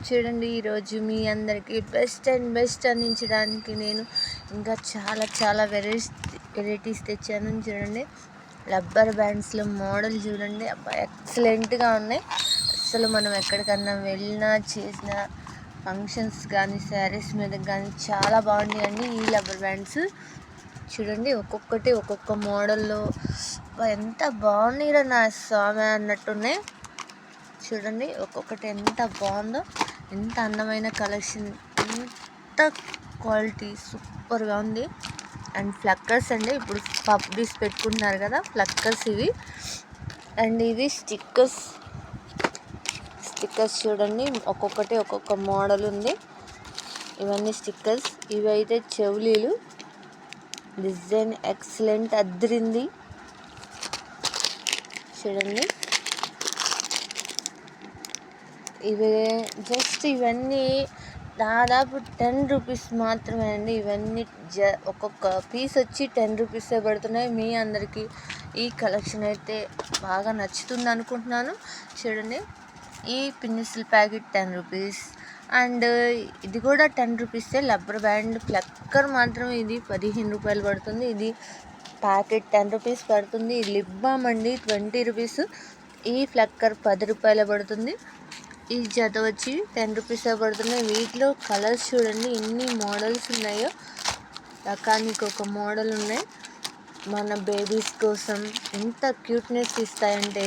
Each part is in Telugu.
చూడండి, ఈరోజు మీ అందరికీ బెస్ట్ అందించడానికి నేను ఇంకా చాలా వెరైటీస్ తెచ్చాను. చూడండి, రబ్బర్ బ్యాండ్స్లో మోడల్ చూడండి, అబ్బా ఎక్సలెంట్గా ఉన్నాయి. అసలు మనం ఎక్కడికన్నా వెళ్ళినా చేసిన ఫంక్షన్స్ కానీ శారీస్ మీద కానీ చాలా బాగున్నాయండి ఈ రబ్బర్ బ్యాండ్స్. చూడండి, ఒక్కొక్కటి ఒక్కొక్క మోడల్లో ఎంత బాగున్నాయిరా నా స్వామి అన్నట్టున్నాయి. చూడండి, ఒక్కొక్కటి ఎంత బాగుందో, ఎంత అందమైన కలెక్షన్, ఎంత క్వాలిటీ సూపర్గా ఉంది. అండ్ ఫ్లక్కర్స్ అండి, ఇప్పుడు పప్పీస్ పెట్టుకుంటున్నారు కదా, ఫ్లక్కర్స్ ఇవి. అండ్ ఇవి స్టిక్కర్స్ చూడండి, ఒక్కొక్కటి ఒక్కొక్క మోడల్ ఉంది. ఇవన్నీ స్టిక్కర్స్. ఇవి అయితే చెవులీలు, డిజైన్ ఎక్సలెంట్ అద్దరింది. చూడండి, ఇవన్నీ దాదాపు 10 రూపీస్ మాత్రమే అండి. ఇవన్నీ ఒక్కొక్క పీస్ వచ్చి 10 రూపీసే పడుతున్నాయి. మీ అందరికీ ఈ కలెక్షన్ అయితే బాగా నచ్చుతుంది అనుకుంటున్నాను. చూడండి, ఈ పిన్నిసుల ప్యాకెట్ 10 రూపీస్. అండ్ ఇది కూడా 10 రూపీసే. రబ్బర్ బ్యాండ్ ఫ్లక్కర్ మాత్రం ఇది 15 రూపాయలు పడుతుంది. ఇది ప్యాకెట్ 10 రూపీస్ పడుతుంది. లిప్ బామ్ అండి 20 రూపీస్. ఈ ఫ్లక్కర్ 10 రూపాయలు పడుతుంది. ఈ జత వచ్చి 10 రూపీసే పడుతున్నాయి. వీటిలో కలర్స్ చూడండి ఎన్ని మోడల్స్ ఉన్నాయో, రకానికి ఒక మోడల్ ఉన్నాయి. మన బేబీస్ కోసం ఎంత క్యూట్నెస్ ఇస్తాయంటే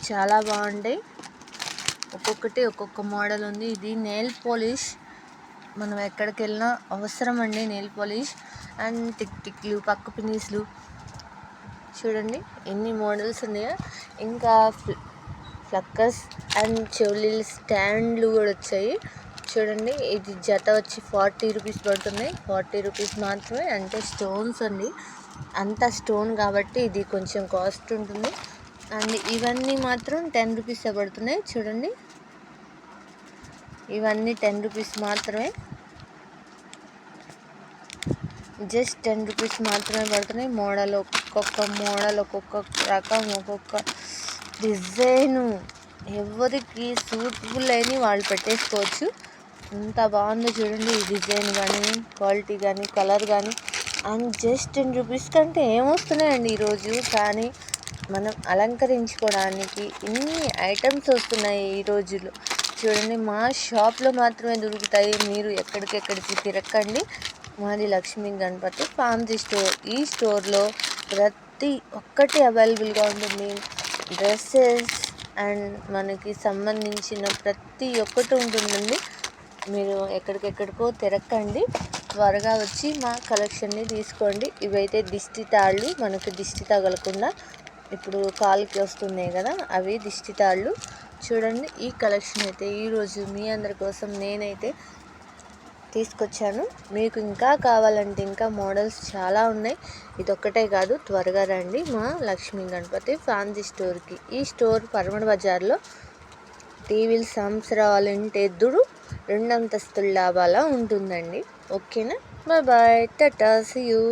చాలా బాగుంటాయి. ఒక్కొక్కటి ఒక్కొక్క మోడల్ ఉంది. ఇది నెయిల్ పాలిష్, మనం ఎక్కడికి వెళ్ళినా అవసరం అండి నెయిల్ పాలిష్. అండ్ టిక్లు, పక్క పినీస్లు చూడండి ఎన్ని మోడల్స్ ఉన్నాయో. ఇంకా ఫ్లక్కర్స్ అండ్ చెవులీలు స్టాండ్లు కూడా వచ్చాయి. చూడండి, ఇది జత వచ్చి 40 రూపీస్ పడుతున్నాయి. 40 రూపీస్ మాత్రమే. అంటే స్టోన్స్ అండి, అంతా స్టోన్ కాబట్టి ఇది కొంచెం కాస్ట్ ఉంటుంది. అండ్ ఇవన్నీ మాత్రం 10 రూపీసే పడుతున్నాయి. చూడండి, ఇవన్నీ 10 రూపీస్ మాత్రమే. జస్ట్ 10 రూపీస్ మాత్రమే పడుతున్నాయి. మోడల్ ఒక్కొక్క మోడల్, ఒక్కొక్క రకం, ఒక్కొక్క డిజైను, ఎవరికి సూటబుల్ అయిన వాళ్ళు పెట్టేసుకోవచ్చు. ఎంత బాగుందో చూడండి, ఈ డిజైన్ కానీ, క్వాలిటీ కానీ, కలర్ కానీ. అండ్ జస్ట్ 10 రూపీస్ కంటే ఏమొస్తున్నాయండి ఈరోజు. కానీ మనం అలంకరించుకోవడానికి ఇన్ని ఐటమ్స్ వస్తున్నాయి ఈ రోజుల్లో. చూడండి, మా షాప్లో మాత్రమే దొరుకుతాయి. మీరు ఎక్కడికెక్కడికి తిరగండి. మాది లక్ష్మీ గణపతి ఫ్యాన్సీ స్టోర్. ఈ స్టోర్లో ప్రతి ఒక్కటి అవైలబుల్గా ఉంటుంది. డ్రెస్సెస్ అండ్ మనకి సంబంధించిన ప్రతి ఒక్కటి ఉంటుందండి. మీరు ఎక్కడికెక్కడికో తిరగండి, త్వరగా వచ్చి మా కలెక్షన్ని తీసుకోండి. ఇవైతే దిష్టి తాళ్ళు, మనకు దిష్టి తగలకుండా ఇప్పుడు కాలుకి వస్తున్నాయి కదా, అవి దిష్టి తాళ్ళు. చూడండి, ఈ కలెక్షన్ అయితే ఈరోజు మీ అందరి కోసం నేనైతే తీసుకొచ్చాను. మీకు ఇంకా కావాలంటే ఇంకా మోడల్స్ చాలా ఉన్నాయి. ఇదొక్కటే కాదు, త్వరగా రండి మా లక్ష్మీ గణపతి ఫ్యాన్సీ స్టోర్కి. ఈ స్టోర్ పరమడ బజార్లో టీవీల సంవత్సరాల ఇంటి ఎదురు 2 అంతస్తుల డాబాలా ఉంటుందండి. ఓకేనా, బాయ్ టాటా, సీ యూ.